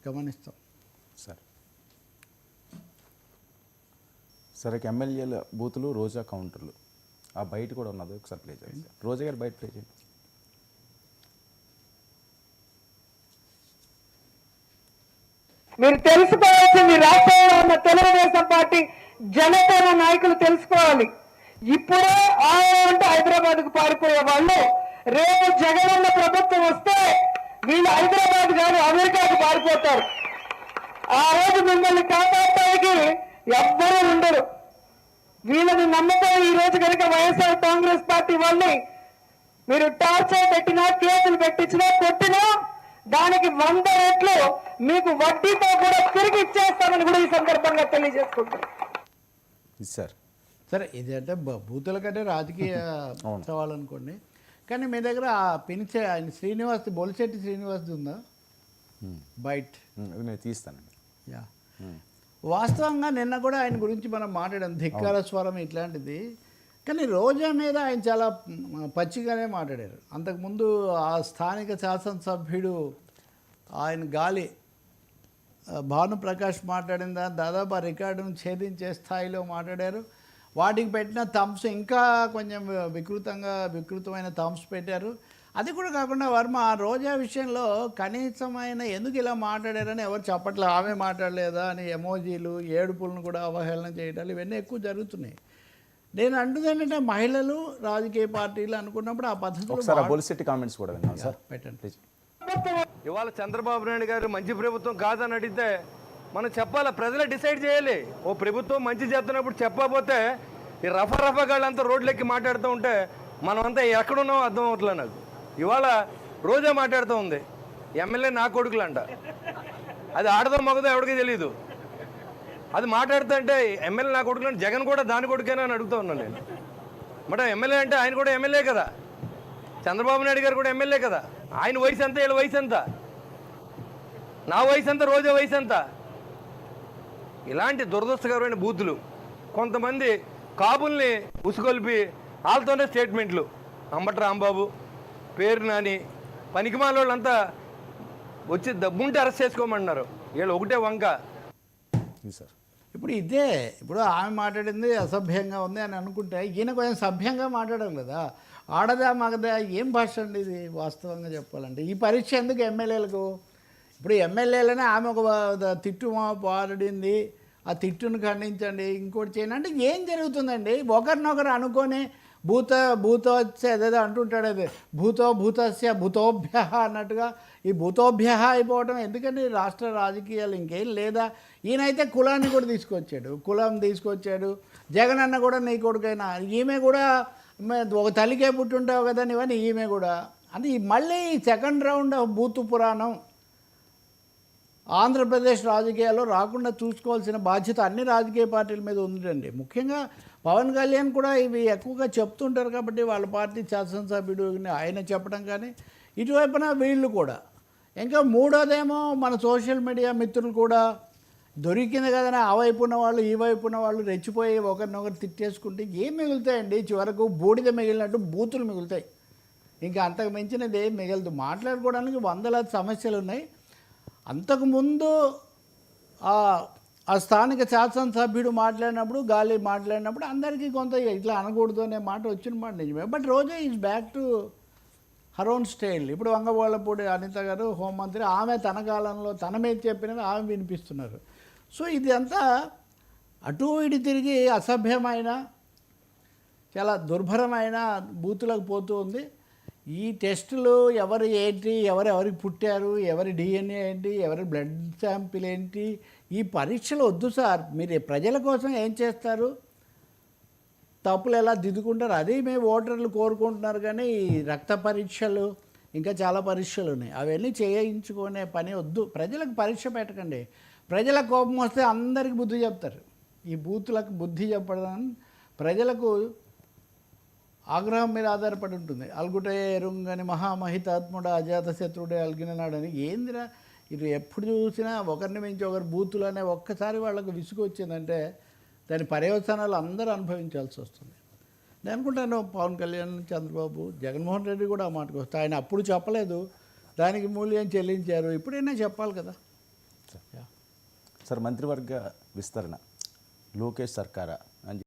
గమనిస్తాం. సరే ఎమ్మెల్యేల బూతులు, రోజా కౌంటర్లు, ఆ బయట కూడా ఉన్నది, ఒకసారి ప్లే చేయండి. రోజా గారు బయట ప్లే చేయండి. మీరు తెలుసుకోవాల్సింది రాష్ట్రంలో ఉన్న తెలుగుదేశం పార్టీ జనసేన నాయకులు తెలుసుకోవాలి. ఇప్పుడే అంటే హైదరాబాద్ కు పారిపోయే వాళ్ళు రేపు జగనన్న ప్రభుత్వం వస్తే వీళ్ళు హైదరాబాద్ కాదు అమెరికాకు పారిపోతారు. ఆ రోజు మిమ్మల్ని కాపాడటానికి ఎవ్వరూ ఉండరు. వీళ్ళని నమ్మకం ఈ రోజు కనుక వైఎస్ఆర్ కాంగ్రెస్ పార్టీ వాళ్ళని మీరు టార్చర్ పెట్టినా, కేసులు పెట్టించినా, కొట్టినా దానికి 100 రెట్లు మీకు వడ్డీతో కూడా తిరిగి ఇచ్చేస్తామని కూడా ఈ సందర్భంగా తెలియజేసుకుంటారు. సరే ఇది అంటే బూతుల కంటే రాజకీయ సవాల్ అనుకోండి. కానీ మీ దగ్గర పిలిచే ఆయన శ్రీనివాస్, బొలిశెట్టి శ్రీనివాస్ ఉందా బయట? నేను తీస్తానండి. యా, వాస్తవంగా నిన్న కూడా ఆయన గురించి మనం మాట్లాడాం, ధిక్కార స్వరం ఇట్లాంటిది. కానీ రోజా మీద ఆయన చాలా పచ్చిగానే మాట్లాడారు. అంతకుముందు ఆ స్థానిక శాసనసభ్యుడు ఆయన గాలి భానుప్రకాష్ మాట్లాడిన దాదాపు ఆ రికార్డును ఛేదించే స్థాయిలో మాట్లాడారు. వాటికి పెట్టిన థమ్స్ ఇంకా కొంచెం వికృతమైన థమ్స్ పెట్టారు. అది కూడా కాకుండా వర్మ ఆ రోజా విషయంలో కనీసం ఆయన ఎందుకు ఇలా మాట్లాడారని ఎవరు చెప్పట్లేదు. ఆమె మాట్లాడలేదా అని ఎమోజీలు, ఏడుపులను కూడా అవహేళన చేయడాలు ఇవన్నీ ఎక్కువ జరుగుతున్నాయి. నేను అంటుంది ఏంటంటే మహిళలు రాజకీయ పార్టీలు అనుకున్నప్పుడు ఆ పద్ధతి కామెంట్స్ కూడా విన్నాం సార్, పెట్టండి. ఇవాళ చంద్రబాబు నాయుడు గారు మంచి ప్రభుత్వం కాదని అడిగితే మనం చెప్పాలి, ప్రజలే డిసైడ్ చేయాలి. ఓ ప్రభుత్వం మంచి చేస్తున్నప్పుడు చెప్పకపోతే ఈ రఫా గాళ్ళంతా రోడ్లెక్కి మాట్లాడుతూ ఉంటే మనమంతా ఎక్కడున్నామో అర్థం అవుతలే నాకు. ఇవాళ రోజా మాట్లాడుతూ ఉంది, ఎమ్మెల్యే నా కొడుకులంట. అది ఆడదో మగదో ఎవడికి తెలియదు. అది మాట్లాడుతుంటే ఎమ్మెల్యే నా కొడుకులంటే జగన్ కూడా దాని కొడుకేనా అని అడుగుతూ ఉన్నాను నేను. మేడం ఎమ్మెల్యే అంటే ఆయన కూడా ఎమ్మెల్యే కదా, చంద్రబాబు నాయుడు గారు కూడా ఎమ్మెల్యే కదా. ఆయన వయసు ఎంత, వీళ్ళ వయసు ఎంత, నా వయసు ఎంత, రోజా వయసు ఎంత? ఇలాంటి దురదృష్టకరమైన బూతులు, కొంతమంది కాపుల్ని ఉసుగొల్పి వాళ్ళతోనే స్టేట్మెంట్లు, అంబటి రాంబాబు, పేరు నాని, పనికిమాల వాళ్ళంతా వచ్చి డబ్బుంటే అరెస్ట్ చేసుకోమన్నారు. వీళ్ళు ఒకటే వంక. సార్ ఇప్పుడు ఆమె మాట్లాడింది అసభ్యంగా ఉంది అని అనుకుంటే ఈయన కొంచెం సభ్యంగా మాట్లాడాలి కదా. ఆడదా మగదా ఏం భాష అండి ఇది వాస్తవంగా చెప్పాలంటే? ఈ పరీక్ష ఎందుకు ఎమ్మెల్యేలకు? ఇప్పుడు ఎమ్మెల్యేలనే ఆమె ఒక తిట్టు పాడింది, ఆ తిట్టును ఖండించండి, ఇంకోటి చేయండి అంటే ఏం జరుగుతుందండి? ఒకరినొకరు అనుకొని భూతోత్స ఏదేదో అంటుంటాడు, అదే భూతస్య భూతోభ్య అన్నట్టుగా ఈ భూతోభ్య అయిపోవడం ఎందుకంటే రాష్ట్ర రాజకీయాలు ఇంకేం లేదా? ఈయనైతే కులాన్ని కూడా కులం తీసుకొచ్చాడు. జగన్ అన్న కూడా నీ కొడుకైనా, ఈమె కూడా ఒక తల్లికే పుట్టుంటావు కదా ఇవన్నీ, ఈమె కూడా అంటే మళ్ళీ సెకండ్ రౌండ్ ఆఫ్ బూతు పురాణం ఆంధ్రప్రదేశ్ రాజకీయాల్లో రాకుండా చూసుకోవాల్సిన బాధ్యత అన్ని రాజకీయ పార్టీల మీద ఉందండి. ముఖ్యంగా పవన్ కళ్యాణ్ కూడా ఇవి ఎక్కువగా చెప్తుంటారు కాబట్టి వాళ్ళ పార్టీ శాసనసభ్యుడు ఆయన చెప్పడం కానీ, ఇటువైపున వీళ్ళు కూడా. ఇంకా మూడోదేమో మన సోషల్ మీడియా మిత్రులు కూడా దొరికింది కదని ఆ వైపు ఉన్న వాళ్ళు ఈ వైపు ఉన్న వాళ్ళు రెచ్చిపోయి ఒకరినొకరు తిట్టేసుకుంటే ఏం మిగులుతాయండి? చివరకు బూడిద మిగిలినట్టు బూతులు మిగులుతాయి. ఇంకా అంతకు మించినది ఏం మిగలదు. మాట్లాడుకోవడానికి వందలాది సమస్యలు ఉన్నాయి. అంతకుముందు ఆ స్థానిక శాసనసభ్యుడు మాట్లాడినప్పుడు, గాలి మాట్లాడినప్పుడు అందరికీ కొంత ఇట్లా అనకూడదు అనే మాట వచ్చిన మాట నిజమే. But Roja is back to her own style. ఇప్పుడు వంగవాళ్ళపూడి అనిత గారు హోంమంత్రి, ఆమె తన కాలంలో తన మీద చెప్పినవి ఆమె వినిపిస్తున్నారు. సో ఇది అంతా అటు ఇటు తిరిగి అసభ్యమైన చాలా దుర్భరమైన బూతులకు పోతూ ఉంది. ఈ టెస్టులు ఎవరు ఏంటి, ఎవరికి పుట్టారు, ఎవరి డిఎన్ఏ ఏంటి, ఎవరి బ్లడ్ శాంపిల్ ఏంటి, ఈ పరీక్షలు వద్దు సార్. మీరు ప్రజల కోసం ఏం చేస్తారు? తప్పులు ఎలా దిద్దుకుంటారు అది మేము ఓటర్లు కోరుకుంటున్నారు. కానీ రక్త పరీక్షలు ఇంకా చాలా పరీక్షలు ఉన్నాయి, అవన్నీ చేయించుకునే పని వద్దు. ప్రజలకు పరీక్ష పెట్టకండి. ప్రజల కోపం వస్తే అందరికీ బుద్ధి చెప్తారు. ఈ బూతులకు బుద్ధి చెప్పడం ప్రజలకు ఆగ్రహం మీద ఆధారపడి ఉంటుంది. అల్గుటే ఎరుంగని మహామహితాత్ముడు అజాత శత్రుడే అలిగినాడని ఏందిరా ఇది? ఎప్పుడు చూసినా ఒకరిని మించి ఒకరు బూతులు అనే ఒక్కసారి వాళ్ళకు విసుగు వచ్చిందంటే దాని పర్యవసానాలు అందరూ అనుభవించాల్సి వస్తుంది. నేను అనుకుంటాను పవన్ కళ్యాణ్, చంద్రబాబు, జగన్మోహన్ రెడ్డి కూడా ఆ మాటకు వస్తే ఆయన అప్పుడు చెప్పలేదు, దానికి మూల్యం చెల్లించారు, ఇప్పుడైనా చెప్పాలి కదా. సార్ మంత్రివర్గ విస్తరణ లోకేష్ సర్కారా అని